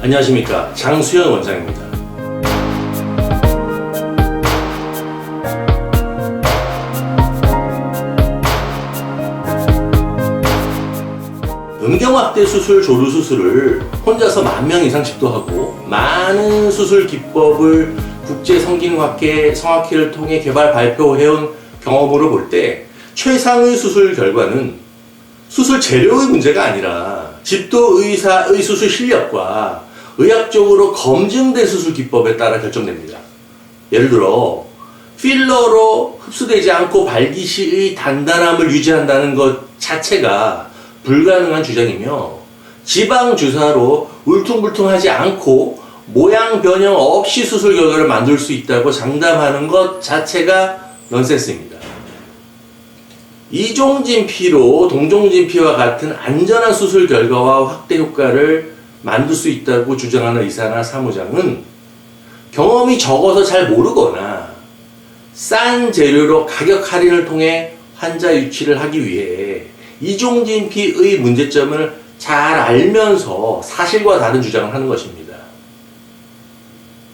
안녕하십니까, 장수현 원장입니다. 음경확대 수술, 조루 수술을 혼자서 10,000명 이상 집도하고 많은 수술 기법을 국제 성기능학회 성학회를 통해 개발 발표해온 경험으로 볼 때 최상의 수술 결과는 수술 재료의 문제가 아니라 집도 의사의 수술 실력과 의학적으로 검증된 수술 기법에 따라 결정됩니다. 예를 들어 필러로 흡수되지 않고 발기 시의 단단함을 유지한다는 것 자체가 불가능한 주장이며, 지방 주사로 울퉁불퉁하지 않고 모양 변형 없이 수술 결과를 만들 수 있다고 장담하는 것 자체가 넌센스입니다. 이종진피로 동종진피와 같은 안전한 수술 결과와 확대 효과를 만들 수 있다고 주장하는 의사나 사무장은 경험이 적어서 잘 모르거나 싼 재료로 가격 할인을 통해 환자 유치를 하기 위해 이종진피의 문제점을 잘 알면서 사실과 다른 주장을 하는 것입니다.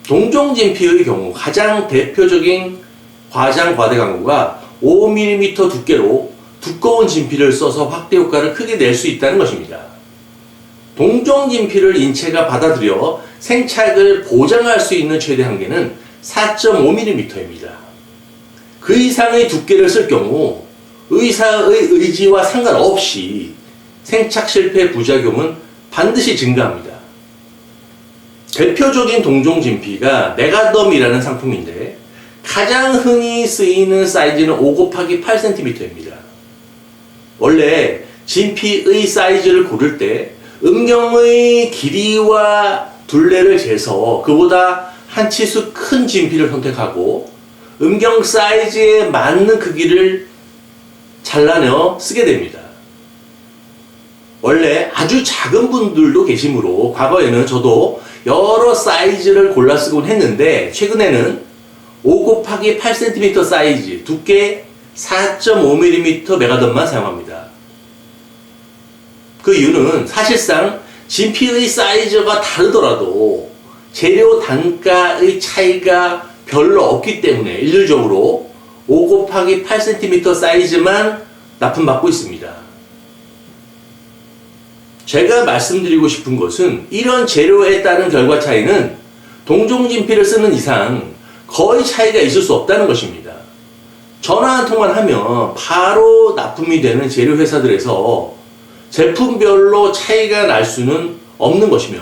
동종진피의 경우 가장 대표적인 과장 과대 광고가 5mm 두께로 두꺼운 진피를 써서 확대 효과를 크게 낼 수 있다는 것입니다. 동종진피를 인체가 받아들여 생착을 보장할 수 있는 최대 한계는 4.5mm입니다. 그 이상의 두께를 쓸 경우 의사의 의지와 상관없이 생착 실패 부작용은 반드시 증가합니다. 대표적인 동종진피가 메가덤이라는 상품인데 가장 흔히 쓰이는 사이즈는 5×8cm입니다. 원래 진피의 사이즈를 고를 때 음경의 길이와 둘레를 재서 그보다 한 치수 큰 진피를 선택하고 음경 사이즈에 맞는 크기를 잘라내어 쓰게 됩니다. 원래 아주 작은 분들도 계시므로 과거에는 저도 여러 사이즈를 골라 쓰곤 했는데 최근에는 5×8cm 사이즈, 두께 4.5mm 메가덤만 사용합니다. 그 이유는 사실상 진피의 사이즈가 다르더라도 재료 단가의 차이가 별로 없기 때문에 일률적으로 5×8cm 사이즈만 납품받고 있습니다. 제가 말씀드리고 싶은 것은 이런 재료에 따른 결과 차이는 동종진피를 쓰는 이상 거의 차이가 있을 수 없다는 것입니다. 전화 한 통만 하면 바로 납품이 되는 재료 회사들에서 제품별로 차이가 날 수는 없는 것이며,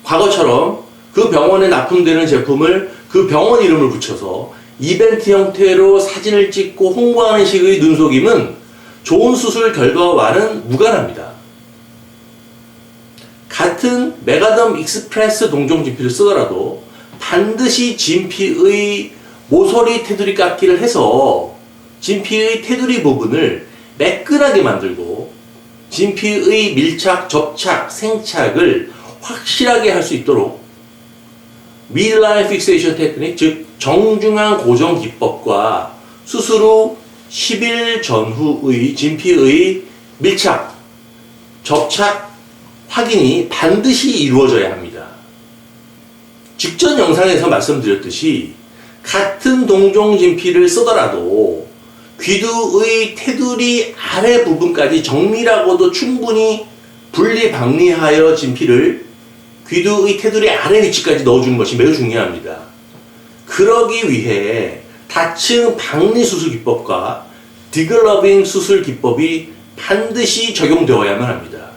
과거처럼 그 병원에 납품되는 제품을 그 병원 이름을 붙여서 이벤트 형태로 사진을 찍고 홍보하는 식의 눈속임은 좋은 수술 결과와는 무관합니다. 같은 메가덤 익스프레스 동종진피를 쓰더라도 반드시 진피의 모서리 테두리 깎기를 해서 진피의 테두리 부분을 매끈하게 만들고 진피의 밀착, 접착, 생착을 확실하게 할 수 있도록 미드라인 픽세이션 테크닉, 즉 정중앙 고정 기법과 수술 후 10일 전후의 진피의 밀착, 접착 확인이 반드시 이루어져야 합니다. 직전 영상에서 말씀드렸듯이 같은 동종 진피를 쓰더라도 귀두의 테두리 아래 부분까지 정밀하고도 충분히 분리 박리하여 진피를 귀두의 테두리 아래 위치까지 넣어주는 것이 매우 중요합니다. 그러기 위해 다층 박리 수술 기법과 디글러빙 수술 기법이 반드시 적용되어야만 합니다.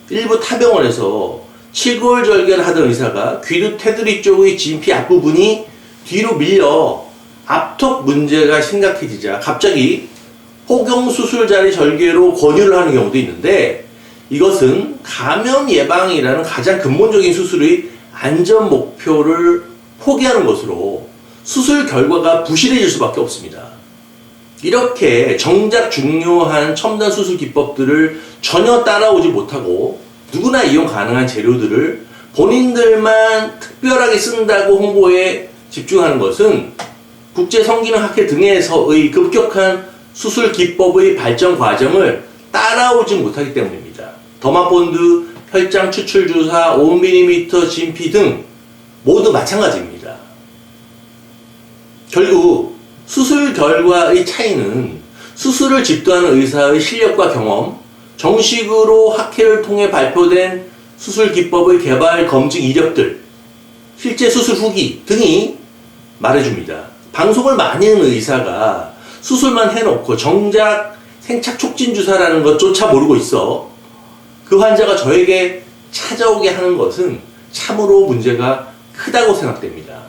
일부 타병원에서 칠골절개를 하던 의사가 귀두 테두리 쪽의 진피 앞부분이 뒤로 밀려 앞턱 문제가 심각해지자 갑자기 호경수술자리 절개로 권유를 하는 경우도 있는데, 이것은 감염 예방이라는 가장 근본적인 수술의 안전 목표를 포기하는 것으로 수술 결과가 부실해질 수밖에 없습니다. 이렇게 정작 중요한 첨단 수술 기법들을 전혀 따라오지 못하고 누구나 이용 가능한 재료들을 본인들만 특별하게 쓴다고 홍보에 집중하는 것은 국제성기능학회 등에서의 급격한 수술 기법의 발전 과정을 따라오지 못하기 때문입니다. 더마본드 혈장 추출 주사, 5mm 진피 등 모두 마찬가지입니다. 결국 수술 결과의 차이는 수술을 집도하는 의사의 실력과 경험, 정식으로 학회를 통해 발표된 수술 기법의 개발 검증 이력들, 실제 수술 후기 등이 말해줍니다. 방송을 많이 하는 의사가 수술만 해놓고 정작 생착 촉진 주사라는 것조차 모르고 있어 그 환자가 저에게 찾아오게 하는 것은 참으로 문제가 크다고 생각됩니다.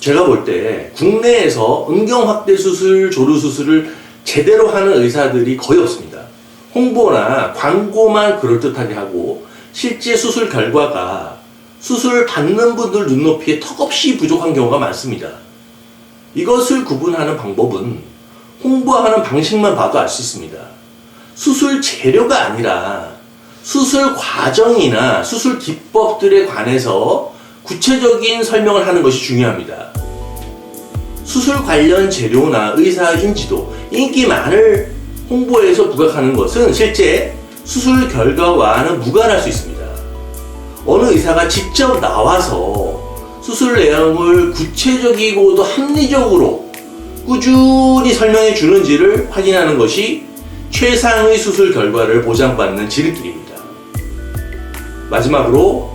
제가 볼 때 국내에서 음경 확대 수술, 조루 수술을 제대로 하는 의사들이 거의 없습니다. 홍보나 광고만 그럴듯하게 하고 실제 수술 결과가 수술 받는 분들 눈높이에 턱없이 부족한 경우가 많습니다. 이것을 구분하는 방법은 홍보하는 방식만 봐도 알 수 있습니다. 수술 재료가 아니라 수술 과정이나 수술 기법들에 관해서 구체적인 설명을 하는 것이 중요합니다. 수술 관련 재료나 의사 인지도, 인기만을 홍보에서 부각하는 것은 실제 수술 결과와는 무관할 수 있습니다. 어느 의사가 직접 나와서 수술 내용을 구체적이고도 합리적으로 꾸준히 설명해 주는지를 확인하는 것이 최상의 수술 결과를 보장받는 지름길입니다. 마지막으로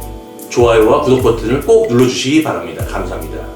좋아요와 구독 버튼을 꼭 눌러주시기 바랍니다. 감사합니다.